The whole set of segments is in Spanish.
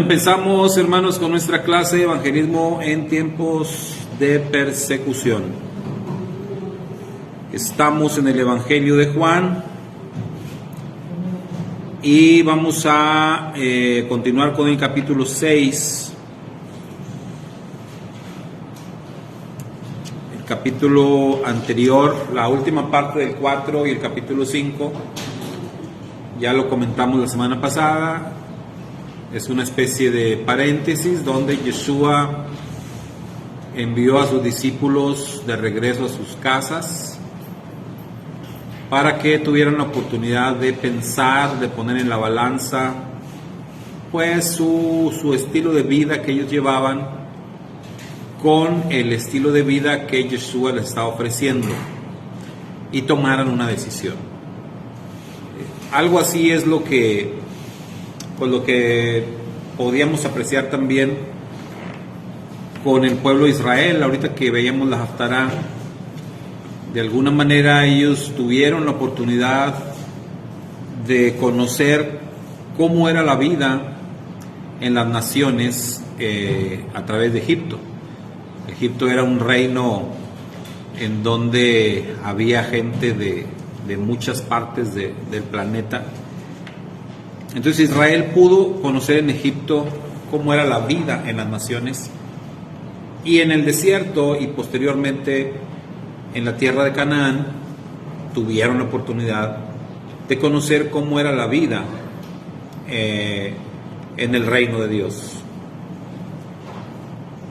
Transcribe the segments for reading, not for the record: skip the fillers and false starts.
Empezamos, hermanos, con nuestra clase de Evangelismo en tiempos de persecución. Estamos en el Evangelio de Juan y vamos a continuar con el capítulo 6. El capítulo anterior, la última parte del 4 y el capítulo 5, ya lo comentamos la semana pasada. Es una especie de paréntesis donde Yeshua envió a sus discípulos de regreso a sus casas para que tuvieran la oportunidad de pensar, de poner en la balanza pues su estilo de vida que ellos llevaban con el estilo de vida que Yeshua les estaba ofreciendo y tomaran una decisión. Algo así es lo que podíamos apreciar también con el pueblo de Israel. Ahorita que veíamos la Haftará, de alguna manera ellos tuvieron la oportunidad de conocer cómo era la vida en las naciones a través de Egipto. Egipto era un reino en donde había gente de muchas partes del planeta. Entonces Israel pudo conocer en Egipto cómo era la vida en las naciones, y en el desierto y posteriormente en la tierra de Canaán tuvieron la oportunidad de conocer cómo era la vida en el reino de Dios.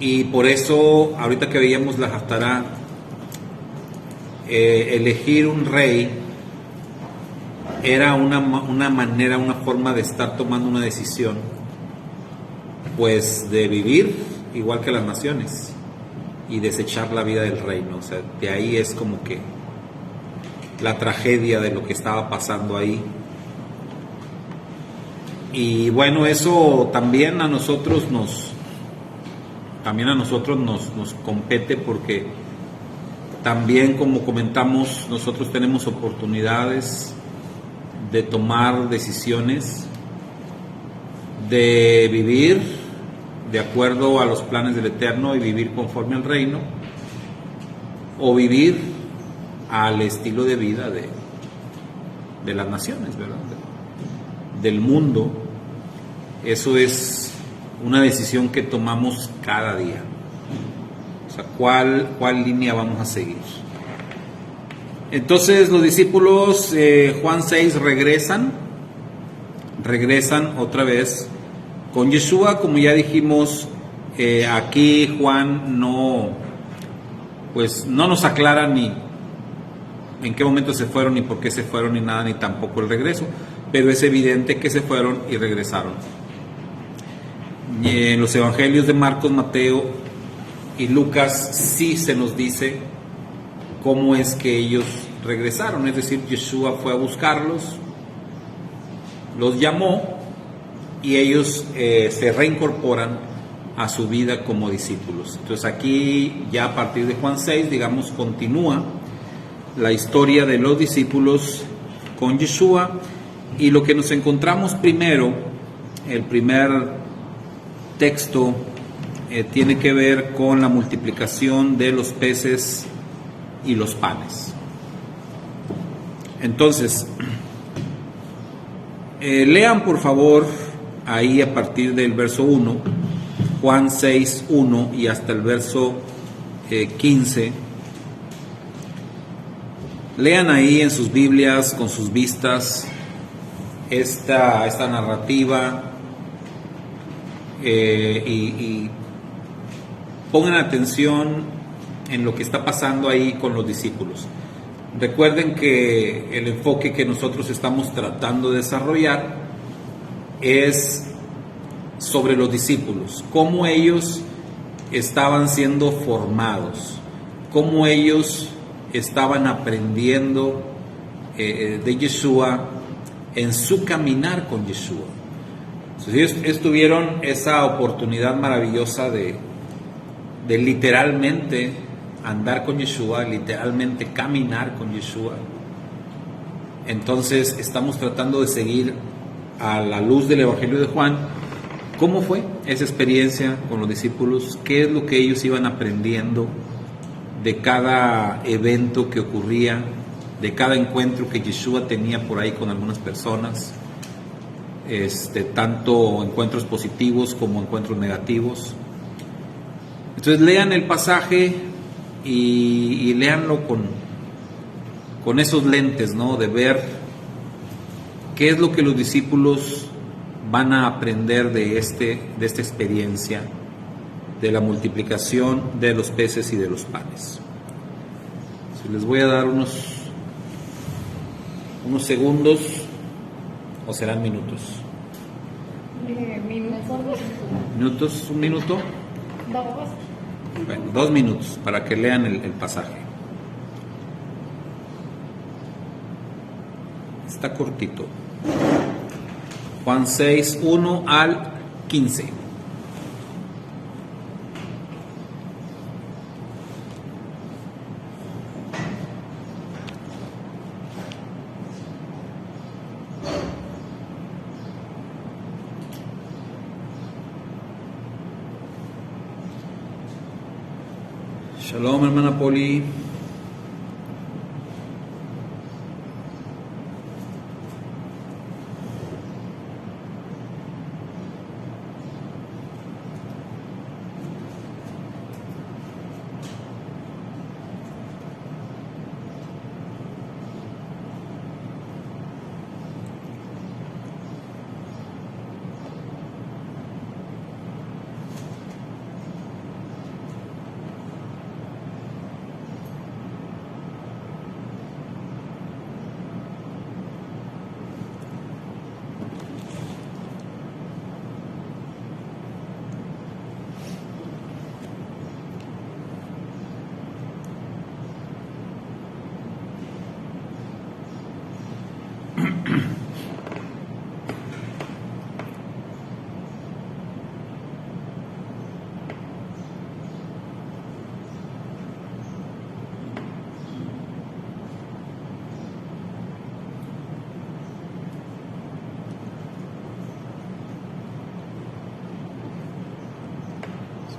Y por eso ahorita que veíamos la Haftará, elegir un rey era una manera, una forma de estar tomando una decisión, pues de vivir igual que las naciones y desechar la vida del reino. O sea, de ahí es como que la tragedia de lo que estaba pasando ahí. Y bueno, eso también a nosotros nos compete, porque también, como comentamos, nosotros tenemos oportunidades de tomar decisiones, de vivir de acuerdo a los planes del Eterno y vivir conforme al reino, o vivir al estilo de vida de las naciones, ¿verdad? Del mundo. Eso es una decisión que tomamos cada día. O sea, ¿cuál línea vamos a seguir? Entonces los discípulos, Juan 6, regresan otra vez con Yeshua. Como ya dijimos, aquí Juan no nos aclara ni en qué momento se fueron, ni por qué se fueron, ni nada, ni tampoco el regreso, pero es evidente que se fueron y regresaron. En los evangelios de Marcos, Mateo y Lucas sí se nos dice cómo es que ellos regresaron. Es decir, Yeshua fue a buscarlos, los llamó y ellos se reincorporan a su vida como discípulos. Entonces aquí ya a partir de Juan 6, digamos, continúa la historia de los discípulos con Yeshua, y lo que nos encontramos primero, el primer texto, tiene que ver con la multiplicación de los peces y los panes. Entonces, lean por favor ahí a partir del verso 1, Juan 6, 1 y hasta el verso 15. Lean ahí en sus Biblias, con sus vistas, esta narrativa, y pongan atención en lo que está pasando ahí con los discípulos. Recuerden que el enfoque que nosotros estamos tratando de desarrollar es sobre los discípulos, cómo ellos estaban siendo formados, cómo ellos estaban aprendiendo de Yeshua en su caminar con Yeshua. Entonces, ellos tuvieron esa oportunidad maravillosa de literalmente andar con Yeshua, literalmente caminar con Yeshua. Entonces estamos tratando de seguir a la luz del Evangelio de Juan ¿Cómo fue esa experiencia con los discípulos? ¿Qué es lo que ellos iban aprendiendo de cada evento que ocurría, de cada encuentro que Yeshua tenía por ahí con algunas personas? Tanto encuentros positivos como encuentros negativos. Entonces lean el pasaje y léanlo con esos lentes, ¿no? De ver qué es lo que los discípulos van a aprender de esta experiencia de la multiplicación de los peces y de los panes. Les voy a dar unos segundos, o serán minutos. ¿Minutos? ¿Un minuto? Bueno, 2 minutos para que lean el pasaje. Está cortito. Juan 6, 1 al 15. Shalom, hermana Poli.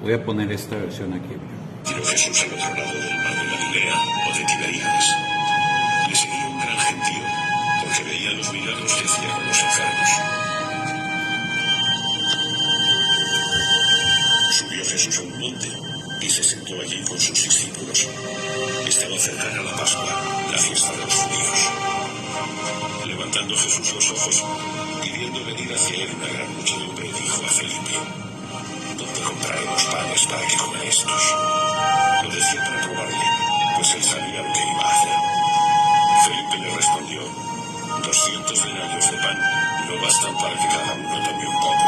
Voy a poner esta versión aquí. Tiró Jesús al otro lado del mar de Galilea o de Tiberíades. Le seguía un gran gentío, porque veía los milagros que hacía con los enfermos. Subió Jesús a un monte y se sentó allí con sus discípulos. Estaba cercana la Pascua, la fiesta de los judíos. Levantando Jesús los ojos y viendo venir hacia él una gran muchedumbre, dijo a Felipe: ¿dónde compraremos panes para que coman estos? Lo decía para probarle, pues él sabía lo que iba a hacer. Felipe le respondió: 200 denarios de pan no bastan para que cada uno tome un poco.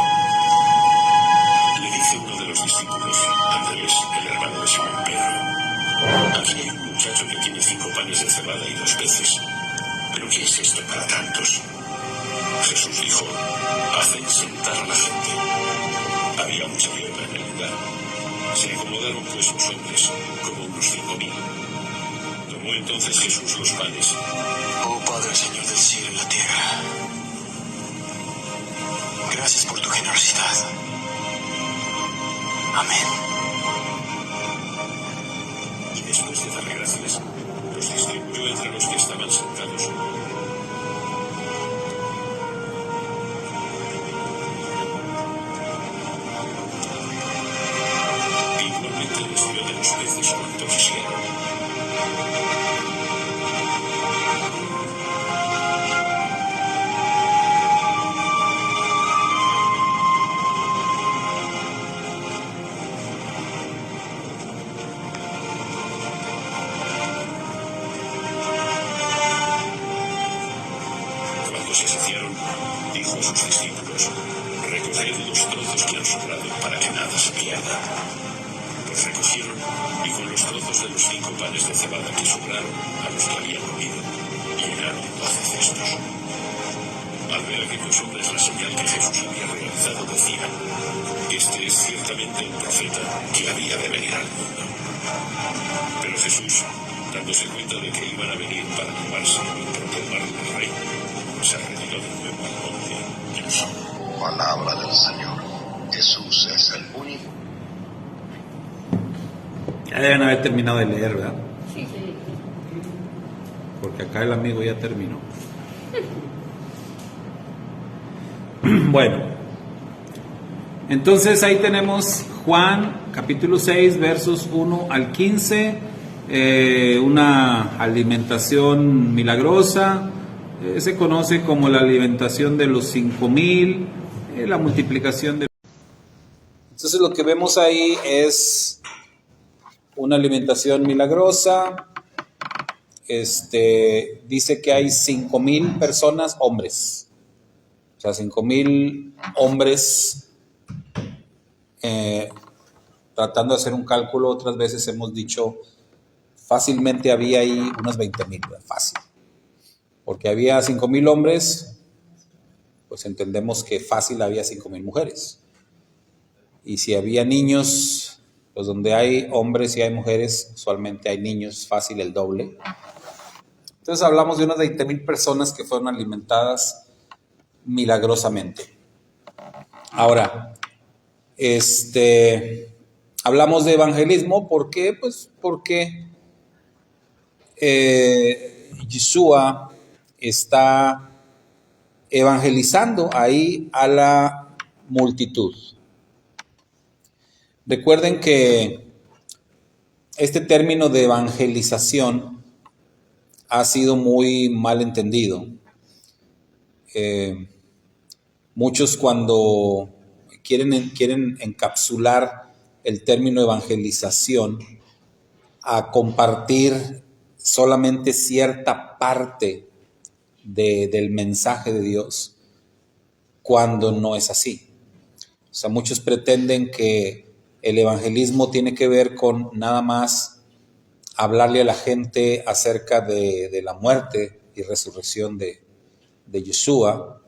Le dice uno de los discípulos, Andrés, el hermano de Simón Pedro: aquí hay un muchacho que tiene 5 panes de cebada y 2 peces. ¿Pero qué es esto para tantos? Jesús dijo: hacen sentar a la gente. Había mucha hierba en el lugar. Se acomodaron pues los hombres, como unos 5.000. Tomó entonces Jesús los panes. Oh Padre, Señor del cielo y la tierra, gracias por tu generosidad. Amén. Y después de darle gracias, los distribuyó entre los que estaban sentados. Igualmente les dio de los peces cuanto quisieron. Cuando se saciaron, dijo a sus discípulos: recoged los trozos que han sobrado para que nada se pierda. Los recogieron y con los trozos de los 5 panes de cebada que sobraron a los que habían comido, llenaron 12 cestos. Al ver aquellos hombres la señal que Jesús había realizado, decían: este es ciertamente el profeta que había de venir al mundo. Pero Jesús, dándose cuenta de que iban a venir para tomarse y proclamarle el rey, se retiró de nuevo al monte y los Palabra del Señor. Jesús es el único. Ya deben haber terminado de leer, ¿verdad? Sí. Porque acá el amigo ya terminó. Bueno, entonces ahí tenemos Juan capítulo 6 versos 1 al 15, una alimentación milagrosa, se conoce como la alimentación de los 5,000, la multiplicación de... Entonces lo que vemos ahí es una alimentación milagrosa. Dice que hay 5,000 personas, hombres. O sea, 5,000 hombres, tratando de hacer un cálculo. Otras veces hemos dicho, fácilmente había ahí unas 20,000, fácil. Porque había 5,000 hombres, pues entendemos que fácil había 5,000 mujeres. Y si había niños, pues donde hay hombres y hay mujeres, usualmente hay niños, fácil el doble. Entonces hablamos de unas 20,000 personas que fueron alimentadas milagrosamente. Ahora, hablamos de evangelismo. ¿Por qué? Pues porque Yeshua está evangelizando ahí a la multitud. Recuerden que este término de evangelización ha sido muy mal entendido. Muchos cuando quieren encapsular el término evangelización a compartir solamente cierta parte del mensaje de Dios, cuando no es así. O sea, muchos pretenden que el evangelismo tiene que ver con nada más hablarle a la gente acerca de la muerte y resurrección de Yeshua,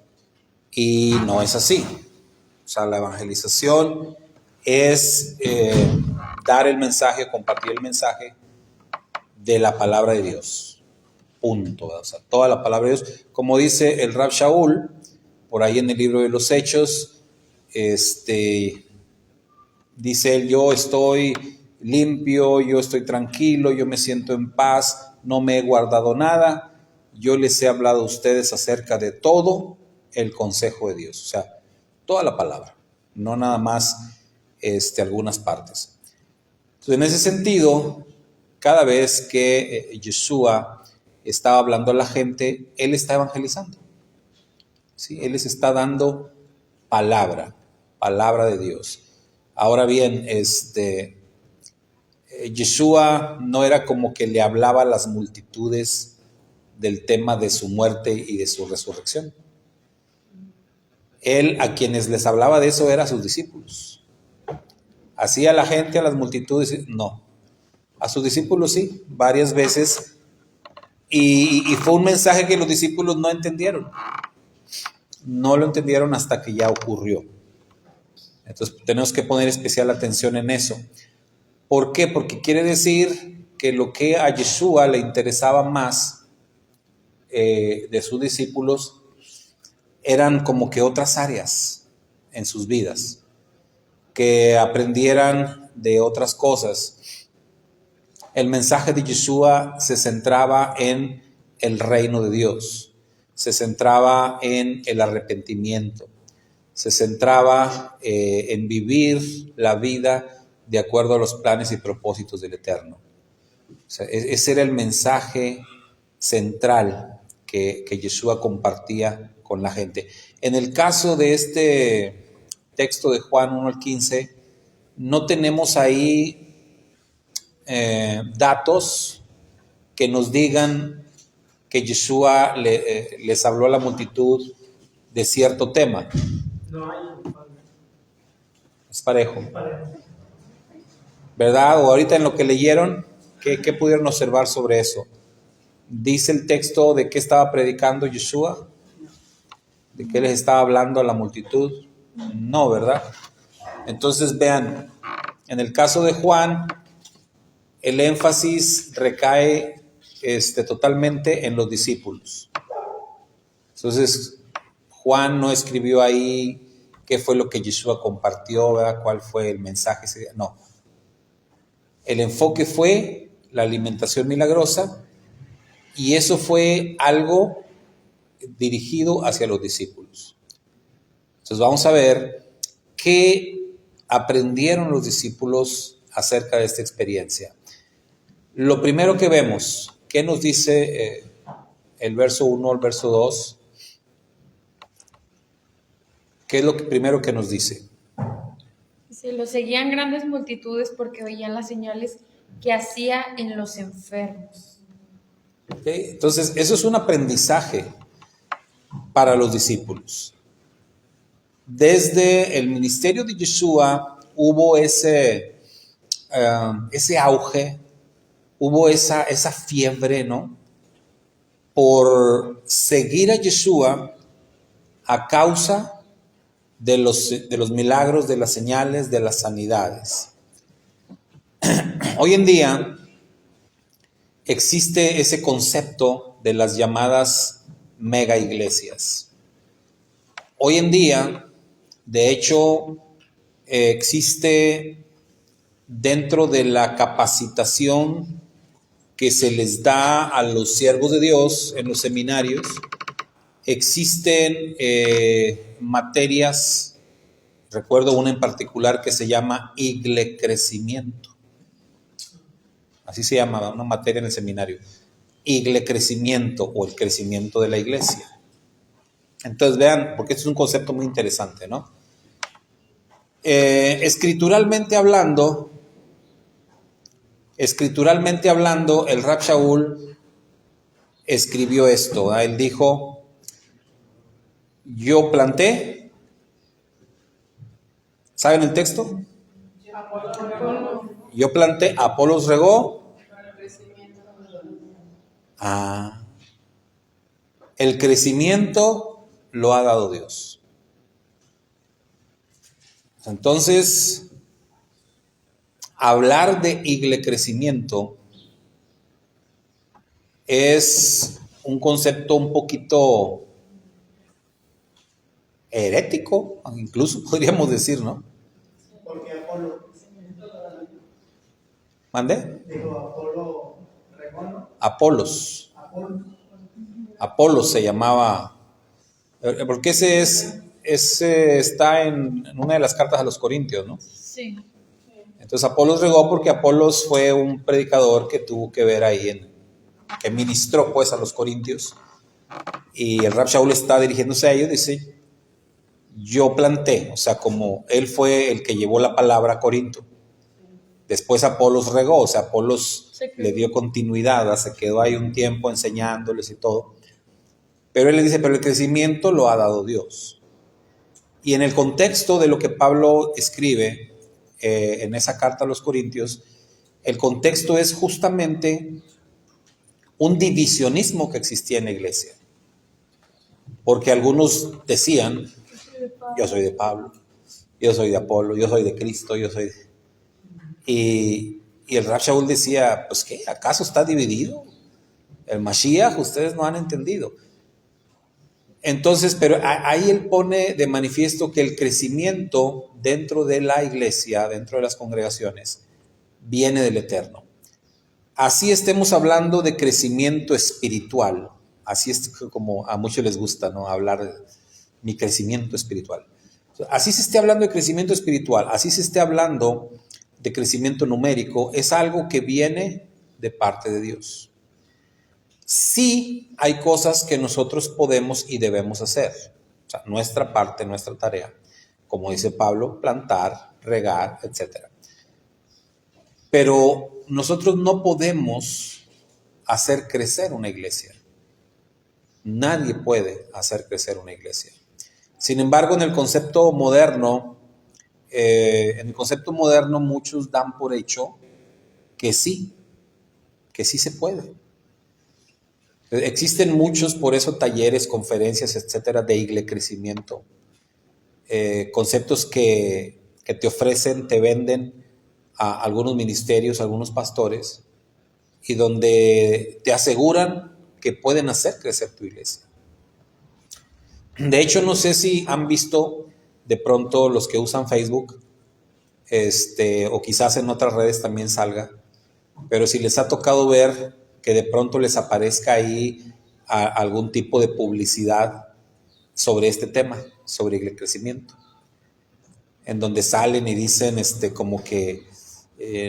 y no es así. O sea, la evangelización es dar el mensaje, compartir el mensaje de la palabra de Dios. Punto. O sea, toda la palabra de Dios. Como dice el Rab Shaul, por ahí en el libro de los Hechos, dice él: yo estoy limpio, yo estoy tranquilo, yo me siento en paz, no me he guardado nada, yo les he hablado a ustedes acerca de todo el consejo de Dios. O sea, toda la palabra, no nada más algunas partes. Entonces, en ese sentido, cada vez que Yeshua estaba hablando a la gente, él está evangelizando. ¿Sí? Él les está dando palabra de Dios. Ahora bien, Yeshua no era como que le hablaba a las multitudes del tema de su muerte y de su resurrección. Él, a quienes les hablaba de eso, era a sus discípulos. ¿Hacía a la gente, a las multitudes? No. A sus discípulos sí, varias veces. Y fue un mensaje que los discípulos no entendieron. No lo entendieron hasta que ya ocurrió. Entonces tenemos que poner especial atención en eso. ¿Por qué? Porque quiere decir que lo que a Yeshua le interesaba más de sus discípulos eran como que otras áreas en sus vidas, que aprendieran de otras cosas. El mensaje de Yeshua se centraba en el reino de Dios, se centraba en el arrepentimiento, se centraba en vivir la vida de acuerdo a los planes y propósitos del Eterno. O sea, ese era el mensaje central que Yeshua compartía con la gente. En el caso de este texto de Juan 1 al 15, no tenemos ahí datos que nos digan que Yeshua les habló a la multitud de cierto tema. No hay. Es parejo. ¿Verdad? O ahorita en lo que leyeron, ¿qué pudieron observar sobre eso? ¿Dice el texto de qué estaba predicando Yeshua? ¿De qué les estaba hablando a la multitud? No, ¿verdad? Entonces vean, en el caso de Juan, el énfasis recae totalmente en los discípulos. Entonces, Juan no escribió ahí qué fue lo que Yeshua compartió, ¿verdad? Cuál fue el mensaje ese día. No. El enfoque fue la alimentación milagrosa y eso fue algo dirigido hacia los discípulos. Entonces vamos a ver qué aprendieron los discípulos acerca de esta experiencia. Lo primero que vemos, ¿qué nos dice el verso 1 al verso 2? ¿Qué es lo primero que nos dice? Dice, lo seguían grandes multitudes porque veían las señales que hacía en los enfermos. ¿Okay? Entonces, eso es un aprendizaje para los discípulos. Desde el ministerio de Yeshua hubo ese auge, hubo esa fiebre, ¿no? Por seguir a Yeshua a causa de los milagros, de las señales, de las sanidades. Hoy en día existe ese concepto de las llamadas mega iglesias. Hoy en día, de hecho, existe dentro de la capacitación que se les da a los siervos de Dios en los seminarios, existen materias, recuerdo una en particular que se llama iglecrecimiento. Así se llama una materia en el seminario. Iglecrecimiento o el crecimiento de la iglesia. Entonces vean, porque esto es un concepto muy interesante, ¿no? Escrituralmente hablando, el Rab Shaul escribió esto, ¿verdad? Él dijo, yo planté, ¿saben el texto? Yo planté, Apolos regó. El crecimiento lo ha dado Dios. Entonces, hablar de iglecrecimiento es un concepto un poquito herético, incluso podríamos decir, ¿no? Porque Apolo. ¿Mande? Dijo Apolo regó, ¿no? Apolos. Apolo. Apolos se llamaba, porque ese está en una de las cartas a los Corintios, ¿no? Sí. Entonces Apolos regó porque Apolos fue un predicador que tuvo que ver ahí, que ministró pues a los Corintios, y el Rab Shaul está dirigiéndose a ellos, dice, yo planté, o sea, como él fue el que llevó la palabra a Corinto. Después Apolos regó, o sea, Apolos le dio continuidad, se quedó ahí un tiempo enseñándoles y todo. Pero él le dice, pero el crecimiento lo ha dado Dios. Y en el contexto de lo que Pablo escribe en esa carta a los Corintios, el contexto es justamente un divisionismo que existía en la iglesia. Porque algunos decían, yo soy de Pablo, yo soy de Apolo, yo soy de Cristo, yo soy de... Y el Rab Shaul decía, pues ¿qué? ¿Acaso está dividido? El Mashiach, ustedes no han entendido. Entonces, pero ahí él pone de manifiesto que el crecimiento dentro de la iglesia, dentro de las congregaciones, viene del Eterno. Así estemos hablando de crecimiento espiritual, así es como a muchos les gusta, ¿no? Hablar de mi crecimiento espiritual. Así se esté hablando de crecimiento espiritual, así se esté hablando de crecimiento numérico, es algo que viene de parte de Dios. Sí hay cosas que nosotros podemos y debemos hacer, o sea, nuestra parte, nuestra tarea, como dice Pablo, plantar, regar, etc. Pero nosotros no podemos hacer crecer una iglesia. Nadie puede hacer crecer una iglesia. Sin embargo, en el concepto moderno, muchos dan por hecho que sí se puede. Existen muchos, por eso, talleres, conferencias, etcétera, de iglecrecimiento. Conceptos que te ofrecen, te venden a algunos ministerios, a algunos pastores, y donde te aseguran que pueden hacer crecer tu iglesia. De hecho, no sé si han visto de pronto los que usan Facebook, o quizás en otras redes también salga, pero si les ha tocado ver que de pronto les aparezca ahí algún tipo de publicidad sobre este tema, sobre el crecimiento, en donde salen y dicen como que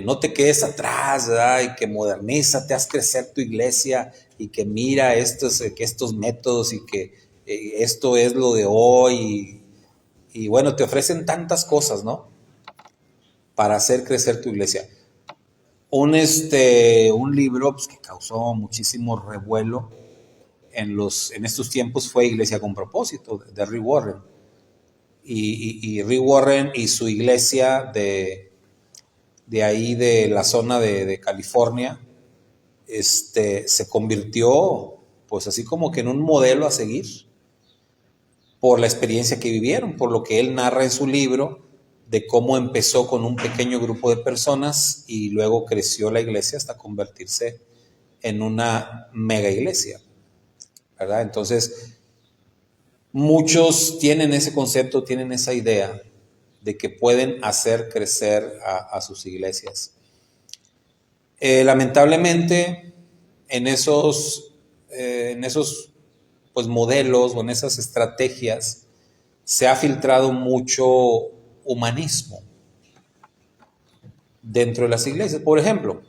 no te quedes atrás, ¿verdad? Y que modernízate, haz crecer tu iglesia y que mira que estos métodos y que esto es lo de hoy y bueno, te ofrecen tantas cosas, ¿no? Para hacer crecer tu iglesia. Un libro pues, que causó muchísimo revuelo en estos tiempos fue Iglesia con Propósito, de Rick Warren. Y Rick Warren y su iglesia de ahí de la zona de California, se convirtió pues así como que en un modelo a seguir por la experiencia que vivieron, por lo que él narra en su libro de cómo empezó con un pequeño grupo de personas y luego creció la iglesia hasta convertirse en una mega iglesia, ¿verdad? Entonces, muchos tienen ese concepto, tienen esa idea de que pueden hacer crecer a sus iglesias. Lamentablemente, en esos pues, modelos o en esas estrategias se ha filtrado mucho humanismo dentro de las iglesias. Por ejemplo,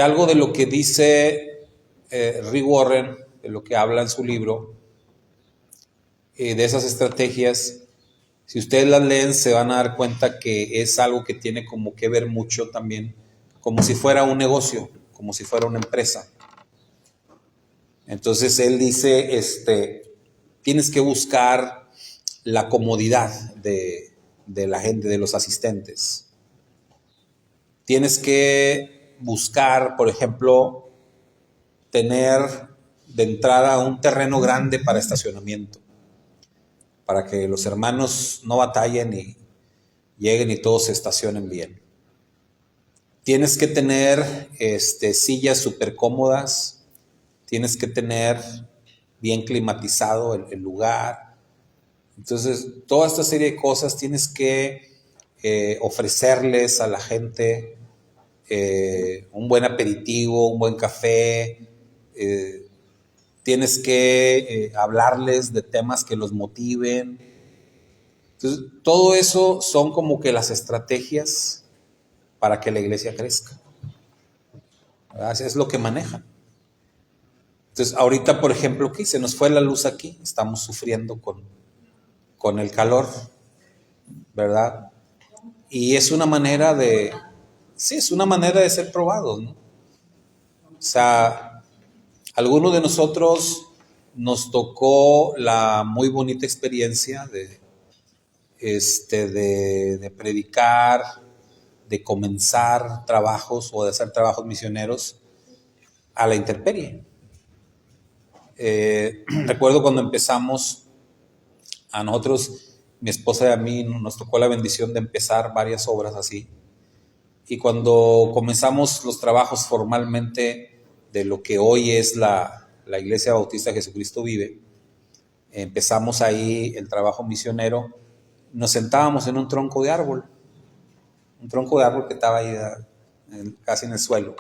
algo de lo que dice Rick Warren, de lo que habla en su libro, de esas estrategias, si ustedes las leen se van a dar cuenta que es algo que tiene como que ver mucho también, como si fuera un negocio, como si fuera una empresa. Entonces él dice, tienes que buscar la comodidad de la gente, de los asistentes. Tienes que buscar, por ejemplo, tener de entrada un terreno grande para estacionamiento, para que los hermanos no batallen y lleguen y todos se estacionen bien. Tienes que tener sillas súper cómodas, tienes que tener bien climatizado el lugar. Entonces, toda esta serie de cosas tienes que ofrecerles a la gente un buen aperitivo, un buen café. Tienes que hablarles de temas que los motiven. Entonces, todo eso son como que las estrategias para que la iglesia crezca. ¿Verdad? Es lo que manejan. Entonces, ahorita, por ejemplo, ¿qué? Se nos fue la luz aquí, estamos sufriendo con el calor, ¿verdad? Y es una manera de ser probados, ¿no? O sea, algunos de nosotros nos tocó la muy bonita experiencia de predicar, de comenzar trabajos o de hacer trabajos misioneros a la intemperie. Recuerdo cuando empezamos, a nosotros, mi esposa y a mí, nos tocó la bendición de empezar varias obras así. Y cuando comenzamos los trabajos formalmente de lo que hoy es la Iglesia Bautista Jesucristo Vive, empezamos ahí el trabajo misionero, nos sentábamos en un tronco de árbol que estaba ahí casi en el suelo.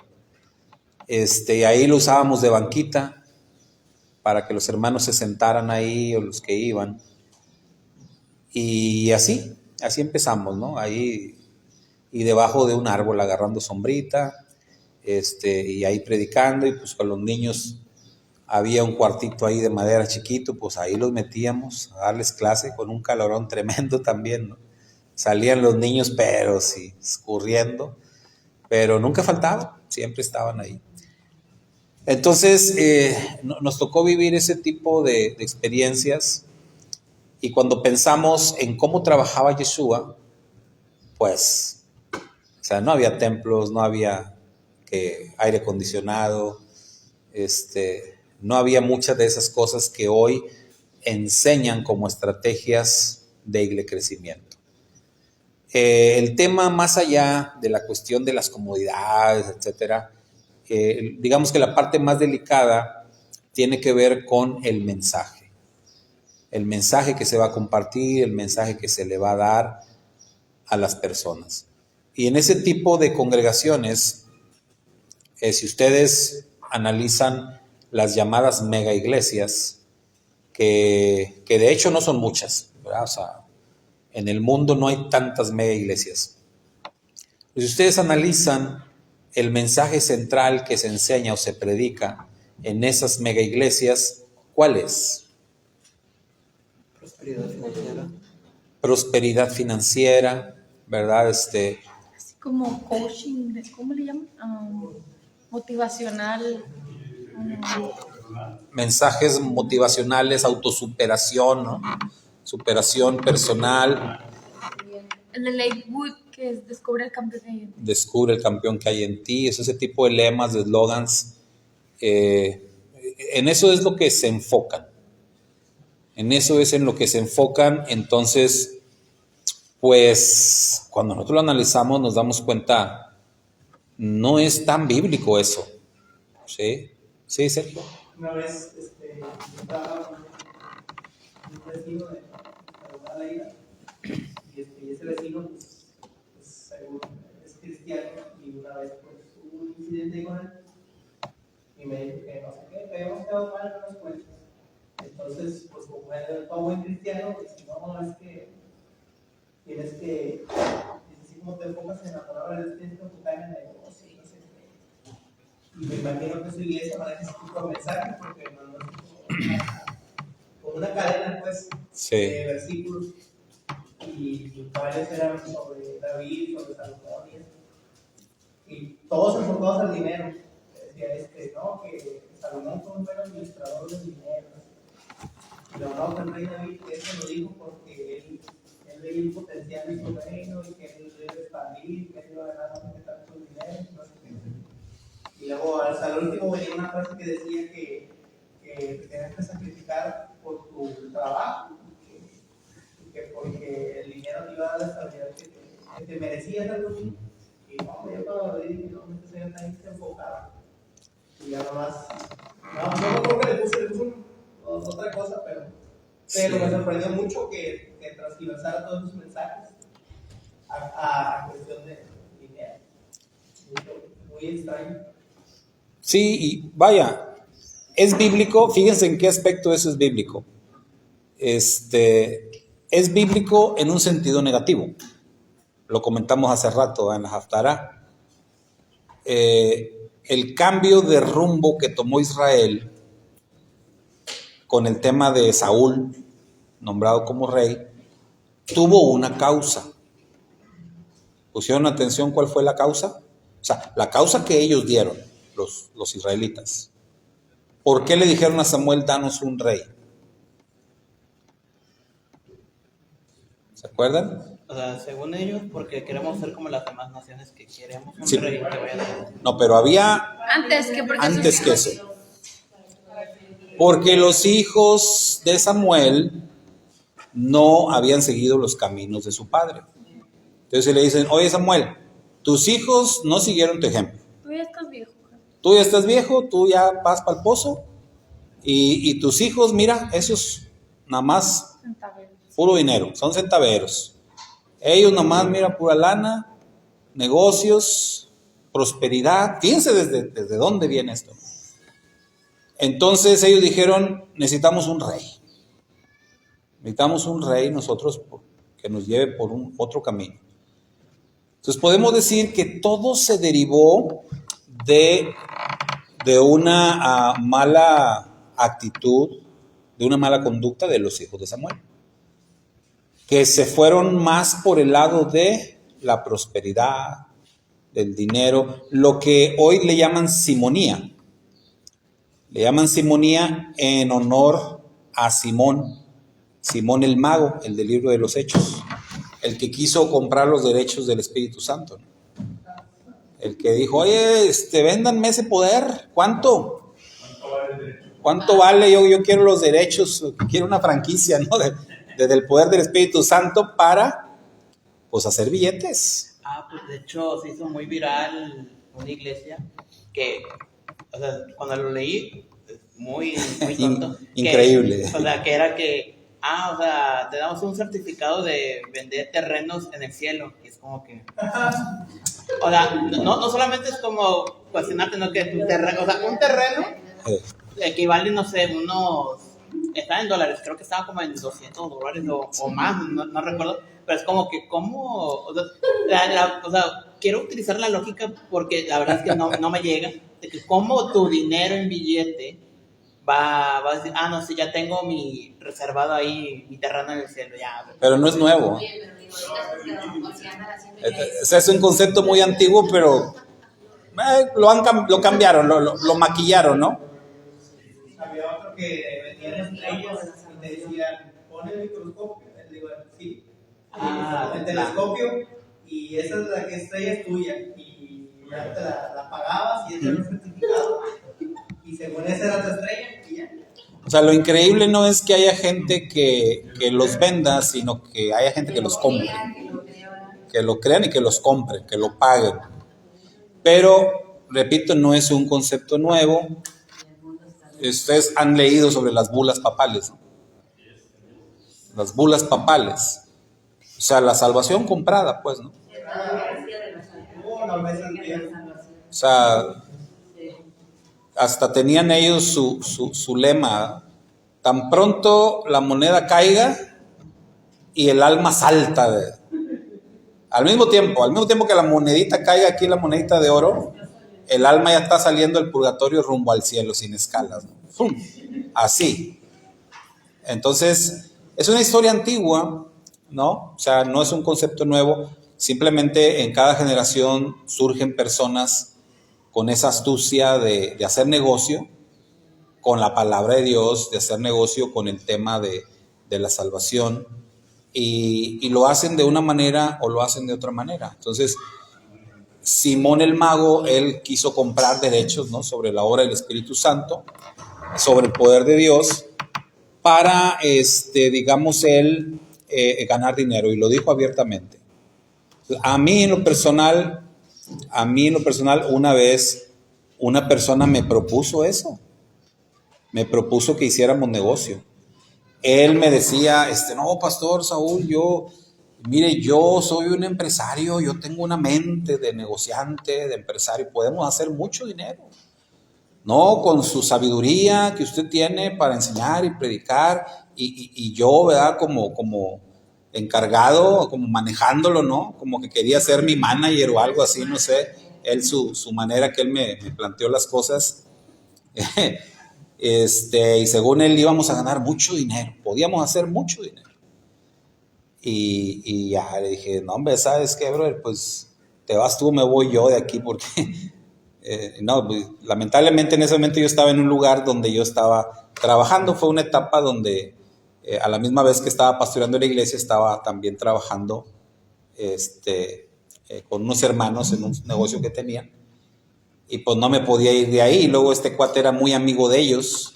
Ahí lo usábamos de banquita para que los hermanos se sentaran ahí o los que iban. Y así empezamos, ¿no? Ahí y debajo de un árbol agarrando sombrita, y ahí predicando, y pues con los niños había un cuartito ahí de madera chiquito, pues ahí los metíamos a darles clase con un calorón tremendo también, ¿no? Salían los niños, pero sí, escurriendo, pero nunca faltaban, siempre estaban ahí. Entonces, nos tocó vivir ese tipo de experiencias, y cuando pensamos en cómo trabajaba Yeshua, pues, o sea, no había templos, no había aire acondicionado, no había muchas de esas cosas que hoy enseñan como estrategias de crecimiento. El tema más allá de la cuestión de las comodidades, etcétera, digamos que la parte más delicada tiene que ver con el mensaje. el mensaje que se va a compartir, el mensaje que se le va a dar a las personas. Y en ese tipo de congregaciones, si ustedes analizan las llamadas mega iglesias, que de hecho no son muchas, ¿verdad? O sea, en el mundo no hay tantas mega iglesias. Si ustedes analizan el mensaje central que se enseña o se predica en esas mega iglesias, ¿cuál es? Prosperidad financiera. Prosperidad financiera, ¿verdad? Así como coaching, ¿cómo le llaman? Motivacional. Mensajes motivacionales, autosuperación, ¿no? Superación personal. En el Lakewood, que es Descubre el campeón que hay en ti. Descubre el campeón que hay en ti. Es ese tipo de lemas, de eslogans. En eso es lo que se enfocan. En eso es en lo que se enfocan. Entonces, pues, cuando nosotros lo analizamos, nos damos cuenta, no es tan bíblico eso. ¿Sí? ¿Sí, Sergio? Una vez estaba un vecino de la ida y ese vecino pues, según es cristiano y una vez pues hubo un incidente con él y me dijo que no sé qué, que habíamos quedado mal en unas cuentas. Entonces, pues como era todo buen cristiano, pues no, es que tienes que, así como te enfocas en la palabra de Dios, tienes que enfocar en el negocio y no sé qué. Y me imagino que su iglesia maneja ese tipo de mensajes porque mandó como una cadena, pues, Sí. de versículos y varios eran sobre David, sobre Salomón y todos enfocados al dinero. Decía no, que Salomón fue un buen administrador del dinero. Y no, que el rey David eso lo dijo porque él veía el potencial de su reino y que él debe expandir, que él iba a ganar tanto dinero. No sé qué. Y luego al último venía una frase que decía que tenías que sacrificar por tu trabajo y que porque el dinero te iba a dar la estabilidad que te merecías algo así. Y no, yo cuando lo dije, no, este señor también se enfocaba. Y ya nomás, no creo que le puse otra cosa, pero Sí. me sorprendió mucho que transversara todos sus mensajes a cuestión de dinero. Muy extraño. Sí, y vaya, es bíblico, fíjense en qué aspecto eso es bíblico. Es bíblico en un sentido negativo. Lo comentamos hace rato en la Haftará. El cambio de rumbo que tomó Israel con el tema de Saúl, nombrado como rey, tuvo una causa. ¿Pusieron atención cuál fue la causa? O sea, la causa que ellos dieron, los israelitas. ¿Por qué le dijeron a Samuel, danos un rey? ¿Se acuerdan? O sea, según ellos, porque queremos ser como las demás naciones que queremos un Sí. rey que vaya a dar. No, pero había Antes antes que eso. Porque los hijos de Samuel no habían seguido los caminos de su padre. Entonces le dicen, oye Samuel, tus hijos no siguieron tu ejemplo. Tú ya estás viejo. Tú ya estás viejo, tú ya vas para el pozo. Y tus hijos, mira, esos nada más Centaveros. puro dinero, son centaveros. Ellos nada más, mira, pura lana, negocios, prosperidad. Fíjense desde dónde viene esto. Entonces ellos dijeron, necesitamos un rey. Necesitamos un rey nosotros que nos lleve por otro camino. Entonces podemos decir que todo se derivó de una mala actitud, de una mala conducta de los hijos de Samuel, que se fueron más por el lado de la prosperidad, del dinero, lo que hoy le llaman simonía. Le llaman simonía en honor a Simón el mago, el del libro de los Hechos, el que quiso comprar los derechos del Espíritu Santo, ¿no? El que dijo, oye, véndanme ese poder, ¿cuánto vale? Yo quiero los derechos, quiero una franquicia, ¿no? Del poder del Espíritu Santo para, pues, hacer billetes. Pues de hecho se hizo muy viral una iglesia que, o sea, cuando lo leí, muy tonto. Increíble. O sea, que era que o sea, te damos un certificado de vender terrenos en el cielo. Y es como que, o sea, no solamente es como cuestionarte, no que tu terreno, o sea, un terreno equivale, no sé, está en dólares, creo que estaba como en $200 o más, no recuerdo, pero es como que, ¿cómo? O sea, quiero utilizar la lógica porque la verdad es que no me llega, de que cómo tu dinero en billete va a decir, no, sí, ya tengo mi reservado ahí, mi terreno en el cielo, ya. Pero no es nuevo. Ese es un concepto muy antiguo, pero lo cambiaron, lo maquillaron, ¿no? Había otro que vendían estrellas y te decían, pon el microscopio. Le digo, sí. El telescopio, y esa es la que estrella es tuya. Y ya te la pagabas y ese era un certificado. Y según esa era tu estrella, y ya. O sea, lo increíble no es que haya gente que los venda, sino que haya gente que los compre. Que lo crean y que los compren, que lo paguen. Pero, repito, no es un concepto nuevo. Ustedes han leído sobre las bulas papales, ¿no? Las bulas papales. O sea, la salvación comprada, pues, ¿no? O sea, hasta tenían ellos su lema: tan pronto la moneda caiga y el alma salta. Al mismo tiempo que la monedita caiga aquí, la monedita de oro, el alma ya está saliendo del purgatorio rumbo al cielo sin escalas, ¿no? ¡Fum! Así. Entonces, es una historia antigua, ¿no? O sea, no es un concepto nuevo. Simplemente en cada generación surgen personas con esa astucia de hacer negocio con la palabra de Dios, de hacer negocio con el tema de la salvación, y lo hacen de una manera o lo hacen de otra manera. Entonces, Simón el Mago, él quiso comprar derechos, ¿no?, sobre la obra del Espíritu Santo, sobre el poder de Dios, para, digamos, él ganar dinero, y lo dijo abiertamente. A mí en lo personal, una vez una persona me propuso eso, me propuso que hiciéramos negocio. Él me decía, no, Pastor Saúl, mire, yo soy un empresario, yo tengo una mente de negociante, de empresario, podemos hacer mucho dinero. No, con su sabiduría que usted tiene para enseñar y predicar, y yo, ¿verdad?, como encargado, como manejándolo, ¿no? Como que quería ser mi manager o algo así, no sé. Él, su manera que él me planteó las cosas. Y según él íbamos a ganar mucho dinero, podíamos hacer mucho dinero. Y ya le dije, no, hombre, ¿sabes qué, brother? Pues te vas tú, me voy yo de aquí, porque no, pues, lamentablemente en ese momento yo estaba en un lugar donde yo estaba trabajando. Fue una etapa donde a la misma vez que estaba pastoreando la iglesia, estaba también trabajando con unos hermanos en un negocio que tenían. Y pues no me podía ir de ahí. Y luego este cuate era muy amigo de ellos,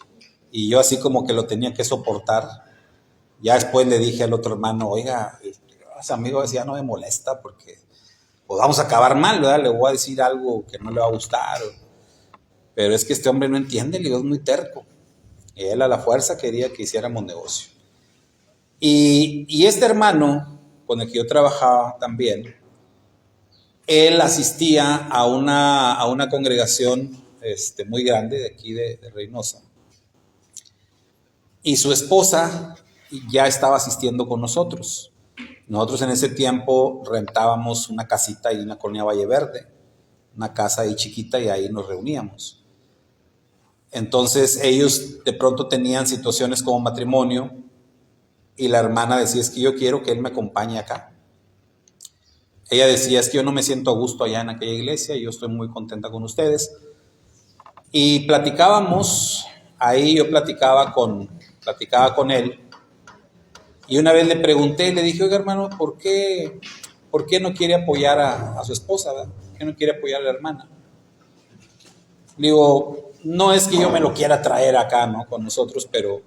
y yo así como que lo tenía que soportar. Ya después le dije al otro hermano, oiga, ese amigo decía, no me molesta porque pues vamos a acabar mal, ¿verdad? Le voy a decir algo que no le va a gustar. Pero es que este hombre no entiende, le digo, es muy terco. Y él a la fuerza quería que hiciéramos negocio. Y este hermano con el que yo trabajaba también, él asistía a una congregación muy grande de aquí de Reynosa, y su esposa ya estaba asistiendo con nosotros. Nosotros en ese tiempo rentábamos una casita ahí en la colonia Valle Verde, una casa ahí chiquita, y ahí nos reuníamos. Entonces ellos de pronto tenían situaciones como matrimonio, y la hermana decía, es que yo quiero que él me acompañe acá. Ella decía, es que yo no me siento a gusto allá en aquella iglesia, yo estoy muy contenta con ustedes. Y platicábamos, ahí yo platicaba con él, y una vez le pregunté, le dije, oiga, hermano, ¿por qué no quiere apoyar a su esposa, ¿verdad? ¿Por qué no quiere apoyar a la hermana? Le digo, no es que yo me lo quiera traer acá, ¿no?, con nosotros, pero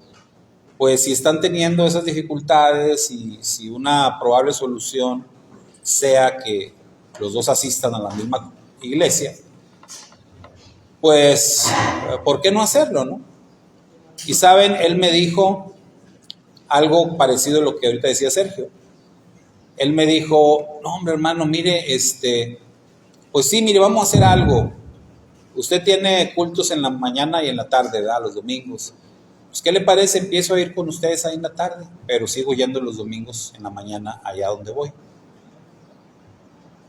pues si están teniendo esas dificultades, y si una probable solución sea que los dos asistan a la misma iglesia, pues, ¿por qué no hacerlo, no? Y saben, él me dijo, algo parecido a lo que ahorita decía Sergio. Él me dijo, no hombre hermano, mire, pues sí, mire, vamos a hacer algo. Usted tiene cultos en la mañana y en la tarde, ¿verdad? Los domingos. Pues, ¿qué le parece? Empiezo a ir con ustedes ahí en la tarde, pero sigo yendo los domingos en la mañana allá donde voy.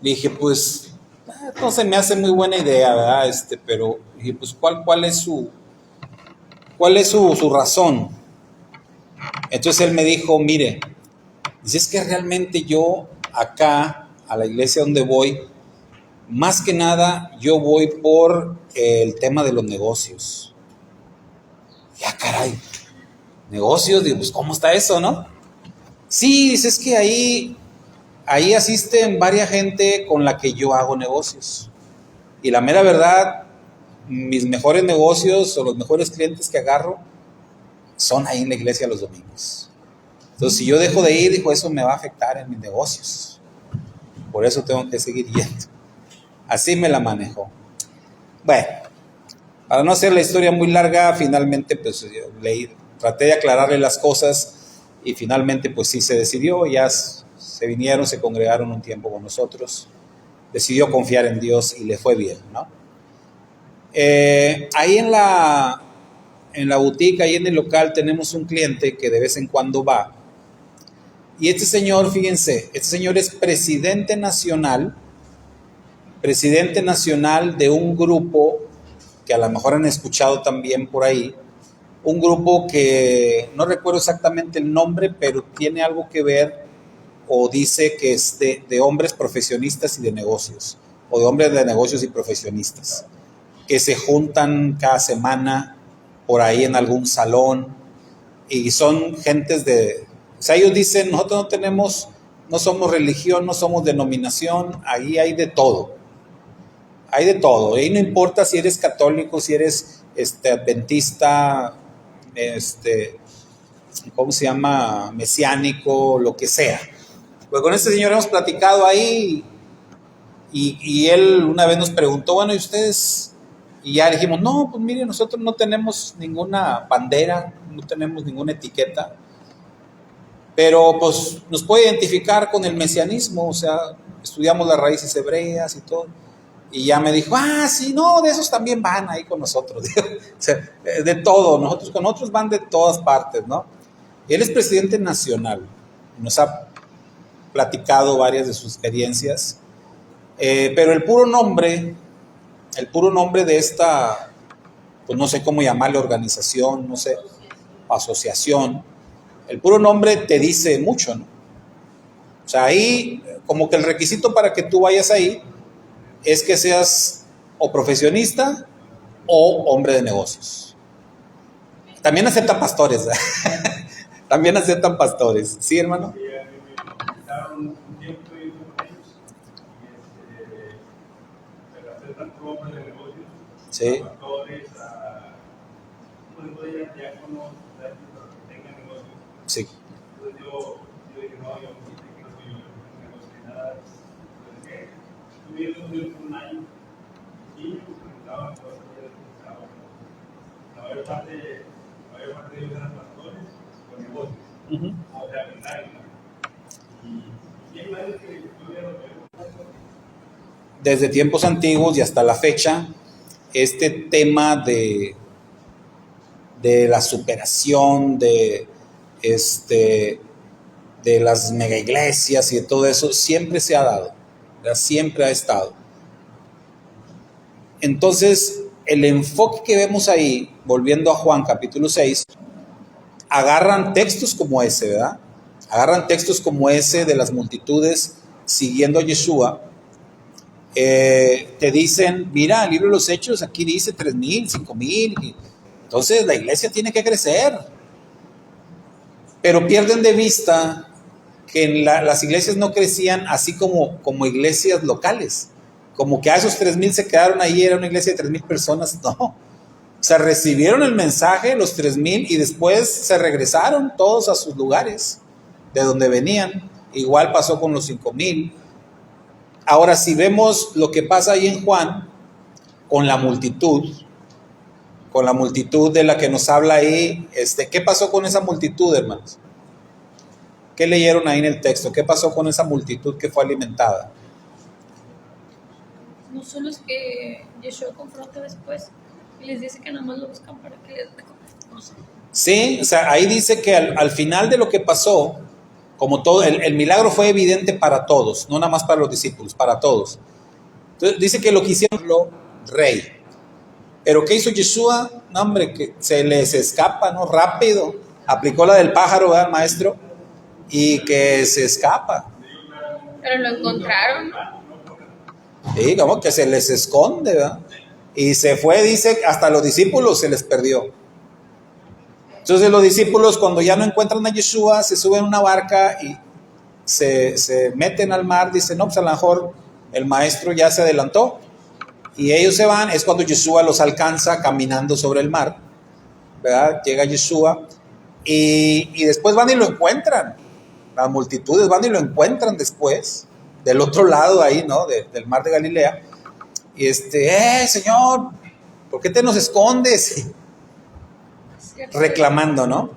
Le dije, pues, no se me hace muy buena idea, ¿verdad? Pero dije, pues, ¿cuál es su razón? Entonces él me dijo, mire, dice, es que realmente yo acá, a la iglesia donde voy, más que nada, yo voy por el tema de los negocios. Ya, caray, negocios, digo, pues, ¿cómo está eso, no? Sí, dice, es que ahí asisten varias gente con la que yo hago negocios. Y la mera verdad, mis mejores negocios o los mejores clientes que agarro son ahí en la iglesia los domingos. Entonces, si yo dejo de ir, dijo, eso me va a afectar en mis negocios. Por eso tengo que seguir yendo. Así me la manejó. Bueno, para no hacer la historia muy larga, finalmente pues traté de aclararle las cosas y finalmente pues sí se decidió, ya se vinieron, se congregaron un tiempo con nosotros, decidió confiar en Dios y le fue bien, ¿no? Ahí en la boutique, ahí en el local, tenemos un cliente que de vez en cuando va. Y este señor, fíjense, este señor es presidente nacional de un grupo que a lo mejor han escuchado también por ahí, un grupo que no recuerdo exactamente el nombre, pero tiene algo que ver o dice que es de hombres profesionistas y de negocios, o de hombres de negocios y profesionistas, que se juntan cada semana por ahí en algún salón y son gentes o sea, ellos dicen, nosotros no somos religión, no somos denominación, ahí hay de todo. Hay de todo, y no importa si eres católico, si eres adventista, ¿cómo se llama? Mesiánico, lo que sea. Pues con este señor hemos platicado ahí y él una vez nos preguntó, bueno, ¿y ustedes? Y ya dijimos, no, pues mire, nosotros no tenemos ninguna bandera, no tenemos ninguna etiqueta, pero pues nos puede identificar con el mesianismo, o sea, estudiamos las raíces hebreas y todo. Y ya me dijo, sí, no, de esos también van ahí con nosotros. O sea, de todo, con nosotros van de todas partes, ¿no? Y él es presidente nacional, nos ha platicado varias de sus experiencias, pero el puro nombre de esta, pues no sé cómo llamarle, organización, no sé, asociación, el puro nombre te dice mucho, ¿no? O sea, ahí, como que el requisito para que tú vayas ahí es que seas o profesionista o hombre de negocios. También aceptan pastores, también aceptan pastores, ¿sí, hermano? Un tiempo y con ellos, pero aceptan como hombres de negocios, sí. a pastores, diáconos, pero que tengan negocios. Sí. Entonces yo dije, no, yo no soy negocio ni nada. Entonces, estuvieron un año y me preguntaban cosas que les preguntaban. La mayor parte de ellos eran pastores con negocios. O sea, milagros. Y hay varios que estuvieron. Desde tiempos antiguos y hasta la fecha, este tema de la superación, de las mega iglesias y de todo eso, siempre se ha dado, siempre ha estado. Entonces, el enfoque que vemos ahí, volviendo a Juan capítulo 6, agarran textos como ese, ¿verdad? Agarran textos como ese de las multitudes siguiendo a Yeshua. Te dicen, mira, el libro de los Hechos, aquí dice 3,000, 5,000. Entonces la iglesia tiene que crecer. Pero pierden de vista que las iglesias no crecían así como iglesias locales. Como que a esos 3,000 se quedaron ahí, era una iglesia de 3,000 personas. No. O sea, recibieron el mensaje, los 3,000, y después se regresaron todos a sus lugares de donde venían. Igual pasó con los 5,000. Ahora, si vemos lo que pasa ahí en Juan, con la multitud de la que nos habla ahí, ¿qué pasó con esa multitud, hermanos? ¿Qué leyeron ahí en el texto? ¿Qué pasó con esa multitud que fue alimentada? No son los que Yeshua confronta después y les dice que nada más lo buscan para que les dé comer. No sé. Sí, o sea, ahí dice que al final de lo que pasó, como todo, el milagro fue evidente para todos, no nada más para los discípulos, para todos. Entonces dice que lo que hicieron lo rey. Pero ¿qué hizo Yeshua? No, hombre, que se les escapa, ¿no? Rápido. Aplicó la del pájaro, ¿verdad, maestro? Y que se escapa. Pero lo encontraron, ¿no? Sí, como que se les esconde, ¿verdad? Y se fue, dice, hasta los discípulos se les perdió. Entonces los discípulos, cuando ya no encuentran a Yeshua, se suben a una barca y se meten al mar. Dicen, no, pues a lo mejor el maestro ya se adelantó. Y ellos se van. Es cuando Yeshua los alcanza caminando sobre el mar, ¿verdad? Llega Yeshua y después van y lo encuentran. Las multitudes van y lo encuentran después, del otro lado ahí, ¿no? Del mar de Galilea. Y Señor, ¿por qué te nos escondes? Reclamando, ¿no?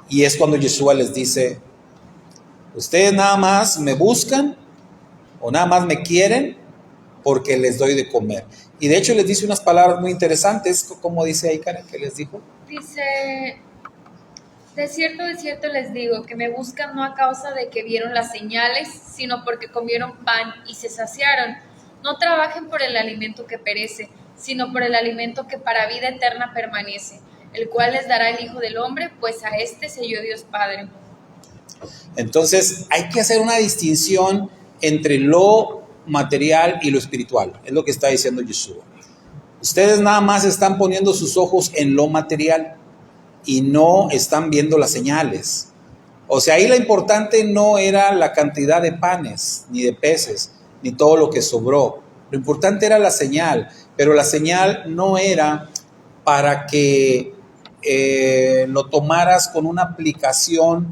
Y es cuando Yeshua les dice, ustedes nada más me buscan o nada más me quieren porque les doy de comer. Y de hecho les dice unas palabras muy interesantes, como dice ahí, Karen, que les dijo. Dice, de cierto les digo, que me buscan no a causa de que vieron las señales, sino porque comieron pan y se saciaron. No trabajen por el alimento que perece, sino por el alimento que para vida eterna permanece, el cual les dará el Hijo del Hombre, pues a este selló Dios Padre. Entonces hay que hacer una distinción entre lo material y lo espiritual, es lo que está diciendo Yeshua. Ustedes nada más están poniendo sus ojos en lo material y no están viendo las señales. O sea, ahí lo importante no era la cantidad de panes, ni de peces, ni todo lo que sobró. Lo importante era la señal, pero la señal no era para que lo tomaras con una aplicación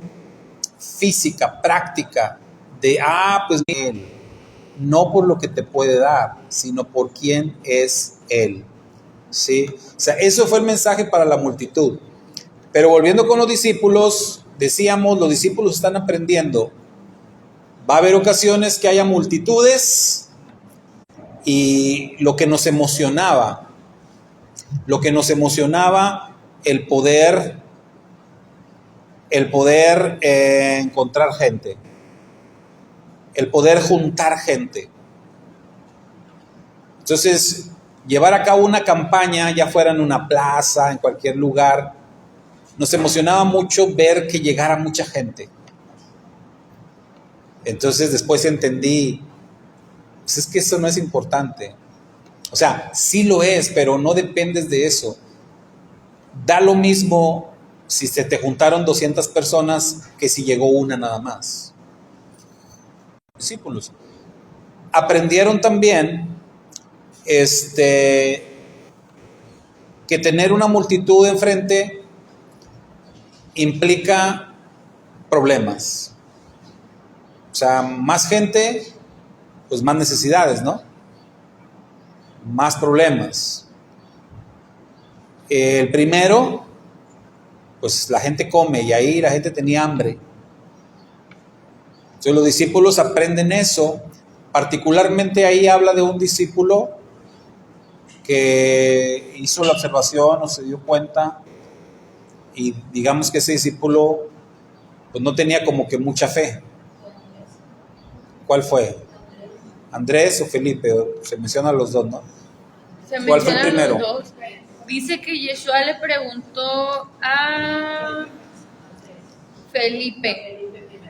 física, práctica, de, pues Él, no por lo que te puede dar, sino por quién es Él. ¿Sí? O sea, eso fue el mensaje para la multitud. Pero volviendo con los discípulos, decíamos, los discípulos están aprendiendo. Va a haber ocasiones que haya multitudes y lo que nos emocionaba, el poder encontrar gente, el poder juntar gente. Entonces, llevar a cabo una campaña, ya fuera en una plaza, en cualquier lugar, nos emocionaba mucho ver que llegara mucha gente. Entonces después entendí, pues es que eso no es importante. O sea, sí lo es, pero no dependes de eso. Da lo mismo si se te juntaron 200 personas que si llegó una nada más. Discípulos aprendieron también que tener una multitud enfrente implica problemas. O sea, más gente, pues más necesidades, ¿no? Más problemas. El primero, pues la gente come y ahí la gente tenía hambre. Entonces los discípulos aprenden eso. Particularmente ahí habla de un discípulo que hizo la observación o se dio cuenta y digamos que ese discípulo pues no tenía como que mucha fe. ¿Cuál fue? ¿Andrés o Felipe? Se mencionan los dos, ¿no? ¿Cuál fue el primero? Los dos. Dice que Yeshua le preguntó a Felipe.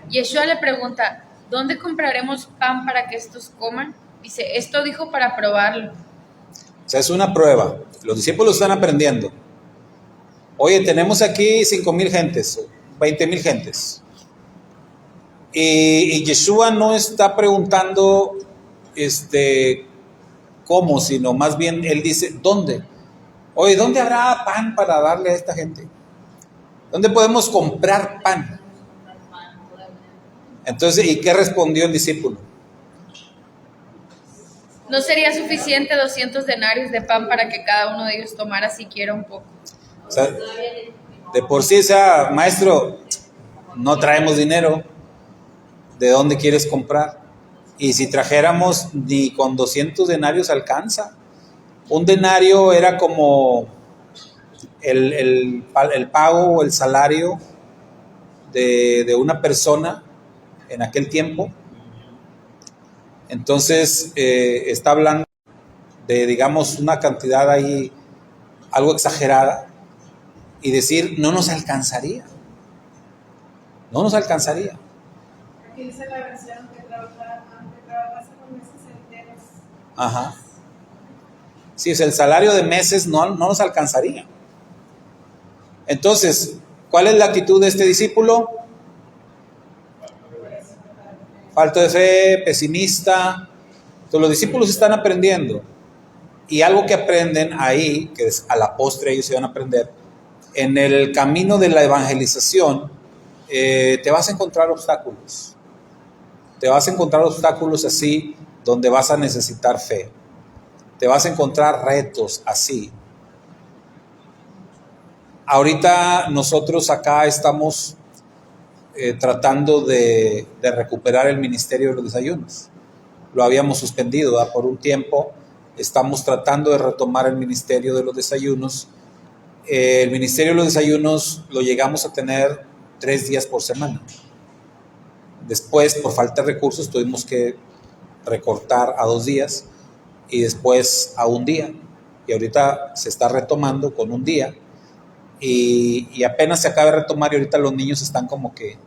Yeshua le pregunta, ¿dónde compraremos pan para que estos coman? Dice, esto dijo para probarlo. O sea, es una prueba. Los discípulos están aprendiendo. Oye, tenemos aquí 5,000 gentes, 20,000 gentes. Y Yeshua no está preguntando cómo, sino más bien él dice, ¿dónde? Oye, ¿dónde habrá pan para darle a esta gente? ¿Dónde podemos comprar pan? Entonces, ¿y qué respondió el discípulo? No sería suficiente 200 denarios de pan para que cada uno de ellos tomara siquiera un poco. O sea, de por sí, o sea, maestro, no traemos dinero, ¿de dónde quieres comprar? Y si trajéramos, ni con 200 denarios alcanza. Un denario era como el pago o el salario de una persona en aquel tiempo. Entonces, está hablando de, digamos, una cantidad ahí algo exagerada, y decir, no nos alcanzaría. No nos alcanzaría. Aquí dice la versión que trabajase con meses enteros. Ajá. Sí, el salario de meses no nos alcanzaría. Entonces, ¿cuál es la actitud de este discípulo? Falta de fe, pesimista. Entonces, los discípulos están aprendiendo. Y algo que aprenden ahí, que es a la postre ellos se van a aprender, en el camino de la evangelización, te vas a encontrar obstáculos. Te vas a encontrar obstáculos así, donde vas a necesitar fe. Te vas a encontrar retos así. Ahorita nosotros acá estamos tratando de recuperar el ministerio de los desayunos. Lo habíamos suspendido, ¿verdad? Por un tiempo. Estamos tratando de retomar el ministerio de los desayunos. El ministerio de los desayunos lo llegamos a tener 3 días por semana. Después, por falta de recursos, tuvimos que recortar a 2 días y después a 1 día. Y ahorita se está retomando con 1 día. Y apenas se acaba de retomar y ahorita los niños están como que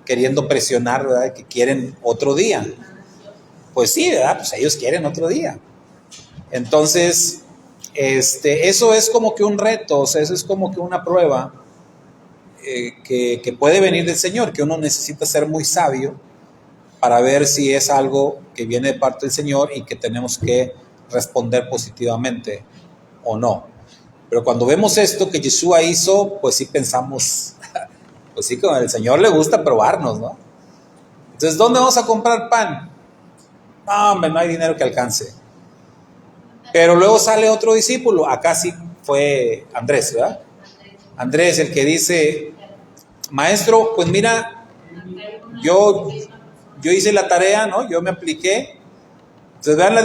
queriendo presionar, ¿verdad? Que quieren otro día. Pues sí, ¿verdad? Pues ellos quieren otro día. Entonces, eso es como que un reto, o sea, eso es como que una prueba que puede venir del Señor, que uno necesita ser muy sabio para ver si es algo que viene de parte del Señor y que tenemos que responder positivamente o no. Pero cuando vemos esto que Yeshua hizo, pues sí pensamos, pues sí, como el Señor le gusta probarnos, ¿no? Entonces, ¿dónde vamos a comprar pan? No, hombre, no hay dinero que alcance. Pero luego sale otro discípulo, acá sí fue Andrés, ¿verdad? Andrés, el que dice, maestro, pues mira, yo hice la tarea, ¿no? Yo me apliqué. Entonces vean las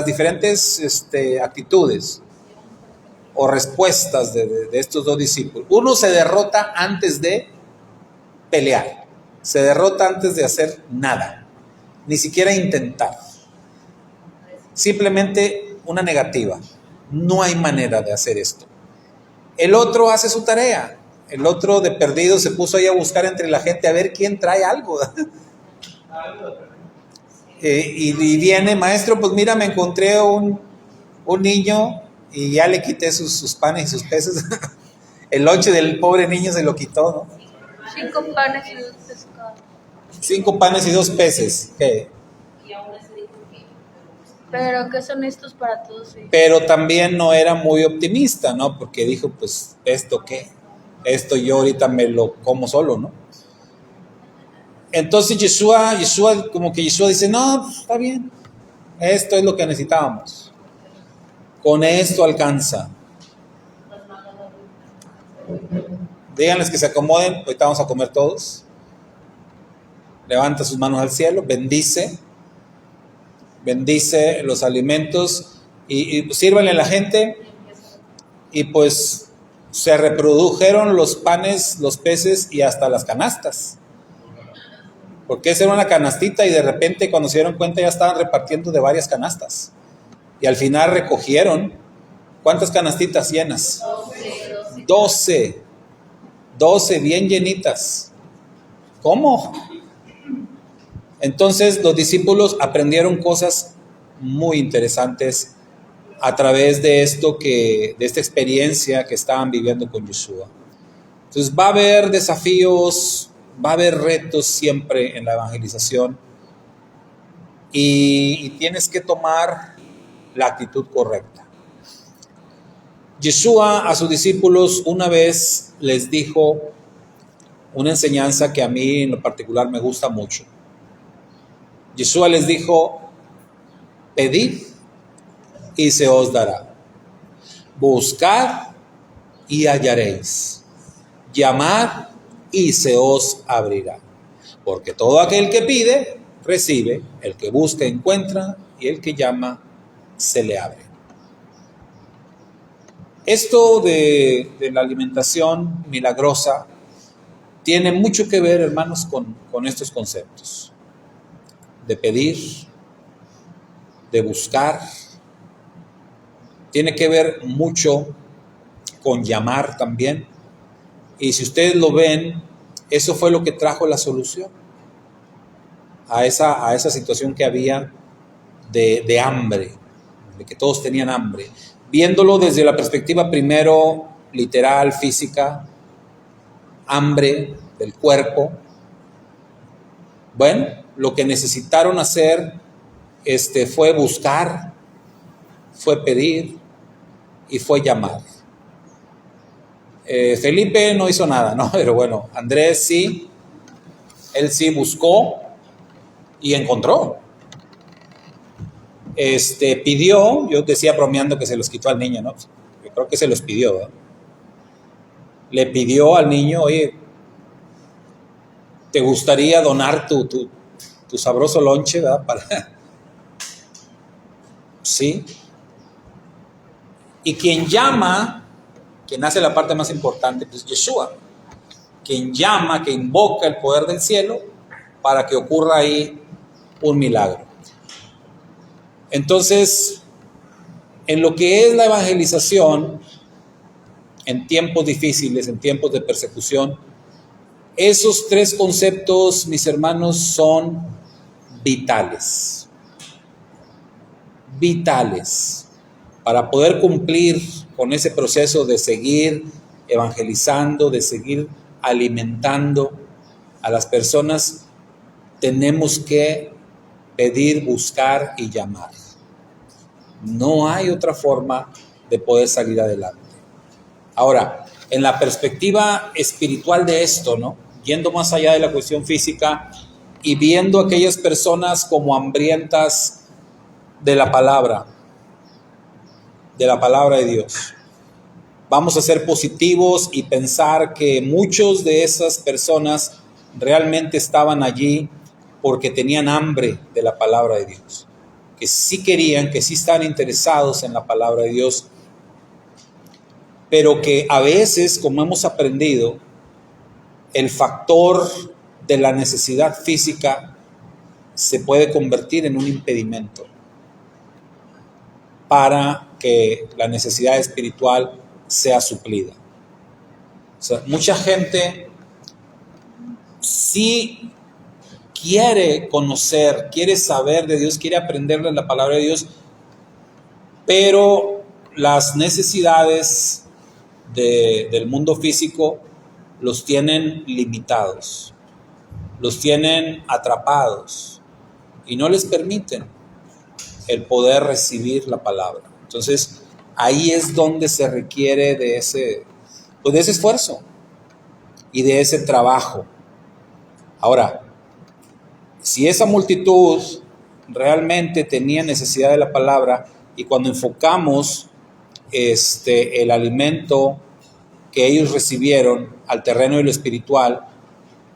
diferentes actitudes o respuestas de estos dos discípulos. Uno se derrota antes de pelear, se derrota antes de hacer nada, ni siquiera intentar. Simplemente una negativa. No hay manera de hacer esto. El otro hace su tarea. El otro de perdido se puso ahí a buscar entre la gente a ver quién trae algo. Y viene, maestro, pues mira, me encontré un niño y ya le quité sus panes y sus peces. El lonche del pobre niño se lo quitó, ¿no? 5 panes y 2 pescados. 5 panes y 2 peces. ¿Qué? Pero ¿qué son estos para todos ellos? Pero también no era muy optimista, ¿no? Porque dijo, pues, ¿esto qué? Esto yo ahorita me lo como solo, ¿no? Entonces Yeshua dice, no, está bien, esto es lo que necesitábamos. Con esto alcanza. Díganles que se acomoden, ahorita vamos a comer todos. Levanta sus manos al cielo, bendice los alimentos y sírvanle a la gente. Y pues se reprodujeron los panes, los peces y hasta las canastas. Porque esa era una canastita y de repente cuando se dieron cuenta ya estaban repartiendo de varias canastas. Y al final recogieron, ¿cuántas canastitas llenas? 12 bien llenitas. ¿Cómo? Entonces los discípulos aprendieron cosas muy interesantes a través de de esta experiencia que estaban viviendo con Yeshua. Entonces va a haber desafíos, va a haber retos siempre en la evangelización y tienes que tomar la actitud correcta. Yeshua a sus discípulos una vez les dijo una enseñanza que a mí en lo particular me gusta mucho. Yeshua les dijo, pedid y se os dará. Buscad y hallaréis. Llamad y se os abrirá. Porque todo aquel que pide, recibe, el que busca, encuentra, y el que llama, se le abre. Esto de la alimentación milagrosa tiene mucho que ver, hermanos, con estos conceptos. De pedir, de buscar, tiene que ver mucho con llamar también. Y si ustedes lo ven, eso fue lo que trajo la solución a esa situación que había de hambre, de que todos tenían hambre. Viéndolo desde la perspectiva primero literal, física, hambre del cuerpo. Bueno, lo que necesitaron hacer fue buscar, fue pedir y fue llamar. Felipe no hizo nada, ¿no? Pero bueno, Andrés sí, él sí buscó y encontró. Pidió, yo decía bromeando que se los quitó al niño, ¿no? Yo creo que se los pidió, ¿verdad? Le pidió al niño, oye, ¿te gustaría donar tu sabroso lonche, ¿verdad? Sí. Y quien llama, quien hace la parte más importante, pues Yeshua. Quien llama, que invoca el poder del cielo para que ocurra ahí un milagro. Entonces, en lo que es la evangelización, en tiempos difíciles, en tiempos de persecución, esos tres conceptos, mis hermanos, son vitales. Vitales para poder cumplir con ese proceso de seguir evangelizando, de seguir alimentando a las personas. Tenemos que pedir, buscar y llamar. No hay otra forma de poder salir adelante. Ahora, en la perspectiva espiritual de esto, ¿no? Yendo más allá de la cuestión física y viendo a aquellas personas como hambrientas de la palabra de Dios. Vamos a ser positivos y pensar que muchos de esas personas realmente estaban allí porque tenían hambre de la palabra de Dios, que sí querían, que sí estaban interesados en la palabra de Dios, pero que a veces, como hemos aprendido, el factor de la necesidad física se puede convertir en un impedimento para que la necesidad espiritual sea suplida. O sea, mucha gente sí quiere conocer, quiere saber de Dios, quiere aprender de la palabra de Dios, pero las necesidades del mundo físico los tienen limitados, los tienen atrapados y no les permiten el poder recibir la palabra. Entonces, ahí es donde se requiere de ese esfuerzo y de ese trabajo. Ahora, si esa multitud realmente tenía necesidad de la palabra y cuando enfocamos el alimento que ellos recibieron al terreno de lo espiritual,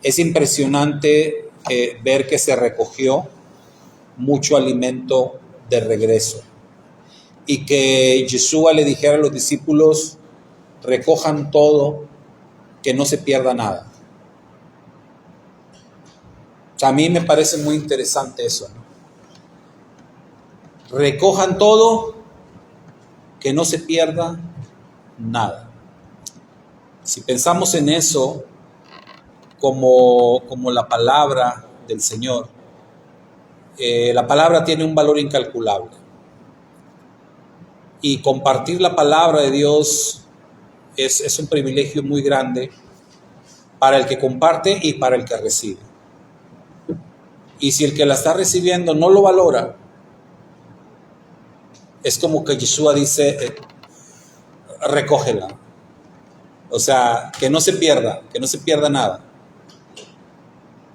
es impresionante ver que se recogió mucho alimento de regreso y que Yeshua le dijera a los discípulos: recojan todo, que no se pierda nada. O sea, a mí me parece muy interesante eso, ¿no? Recojan todo, que no se pierda nada. Si pensamos en eso como la palabra del Señor, la palabra tiene un valor incalculable. Y compartir la palabra de Dios es un privilegio muy grande para el que comparte y para el que recibe. Y si el que la está recibiendo no lo valora, es como que Yeshua dice: recógela. O sea, que no se pierda nada.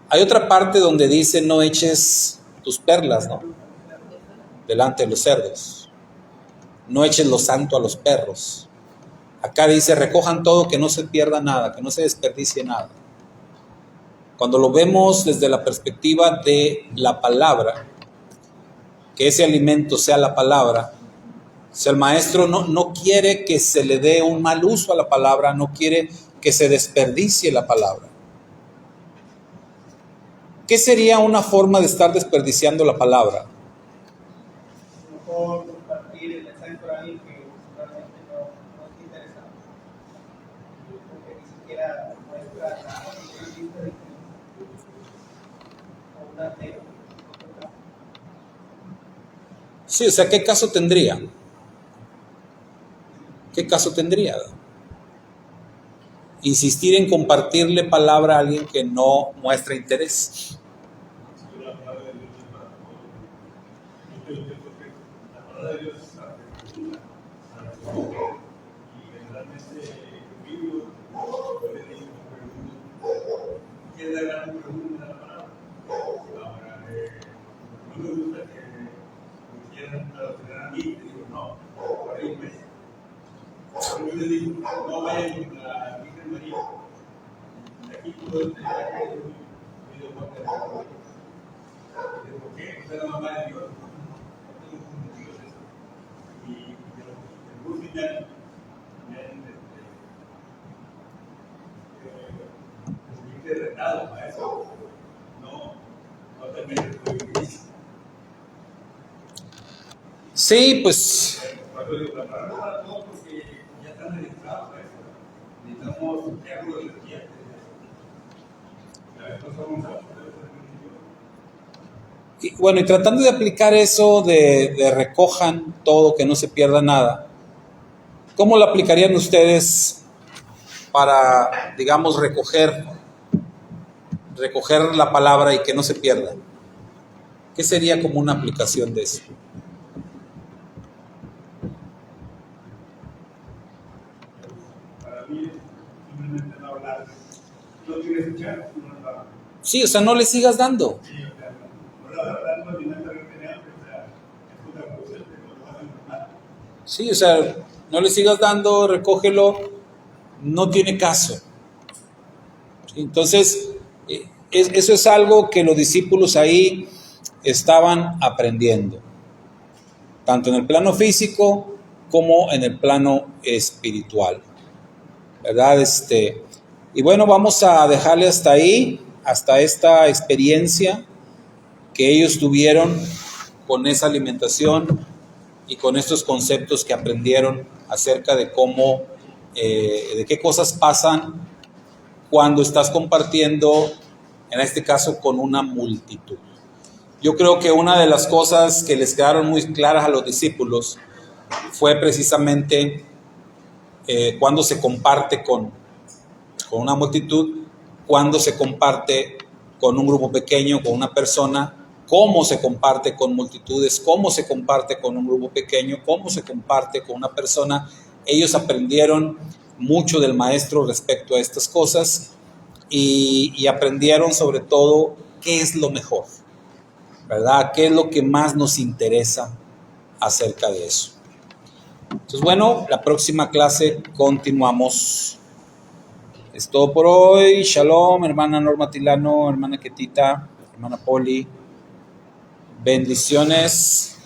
Hay otra parte donde dice: no eches tus perlas, ¿no?, delante de los cerdos. No eches lo santo a los perros. Acá dice: recojan todo, que no se pierda nada, que no se desperdicie nada. cuando lo vemos desde la perspectiva de la palabra, que ese alimento sea la palabra, o sea, el maestro no quiere que se le dé un mal uso a la palabra, no quiere que se desperdicie la palabra. ¿Qué sería una forma de estar desperdiciando la palabra? Mejor compartir el mensaje con alguien que realmente no te interesa, porque ni siquiera muestra la vista de Cristo o una fe. Sí, o sea, ¿qué caso tendría? ¿Qué caso tendría? Insistir en compartirle palabra a alguien que no muestra interés. La palabra de Dios es para todos. Yo creo que la palabra de Dios es para todos. Y generalmente conmigo, yo le digo, ¿quién es la gran pregunta de la palabra? Ahora, no me gusta que me quieran adoctrinar a mí, te digo, no, por ahí pues. Yo les digo, no vayan con la Virgen María. De aquí todo el video parte de la palabra. ¿Por qué? Pues es la mamá de Dios. No tengo como Dios eso. Y el Rusi me han retado a eso. No termine de vivir. Sí, pues La palabra para todos porque ya están registrados a eso. Necesitamos un triángulo de energía. No somos nosotros. y bueno, y tratando de aplicar eso de recojan todo, que no se pierda nada, ¿cómo lo aplicarían ustedes para, digamos, recoger la palabra y que no se pierda? ¿Qué sería como una aplicación de eso? Para mí, simplemente no hablar. No quiere escuchar, no hablar. Sí, o sea, no le sigas dando. Sí, o sea, no la verdad no alimentar el hambre, o sea, es contraproducente, no lo vas a enfermar. Sí, o sea, no le sigas dando, recógelo, no tiene caso. Sí, entonces, eso es algo que los discípulos ahí estaban aprendiendo, tanto en el plano físico como en el plano espiritual, ¿verdad? Y bueno, vamos a dejarle hasta ahí, hasta esta experiencia que ellos tuvieron con esa alimentación y con estos conceptos que aprendieron acerca de cómo, de qué cosas pasan cuando estás compartiendo, en este caso, con una multitud. Yo creo que una de las cosas que les quedaron muy claras a los discípulos fue precisamente cuando se comparte con una multitud, cuando se comparte con un grupo pequeño, con una persona, cómo se comparte con multitudes, cómo se comparte con un grupo pequeño, cómo se comparte con una persona. Ellos aprendieron mucho del maestro respecto a estas cosas y aprendieron sobre todo qué es lo mejor, ¿verdad? ¿Qué es lo que más nos interesa acerca de eso? Entonces, bueno, la próxima clase continuamos. Es todo por hoy. Shalom, hermana Norma Tilano, hermana Ketita, hermana Poli. Bendiciones.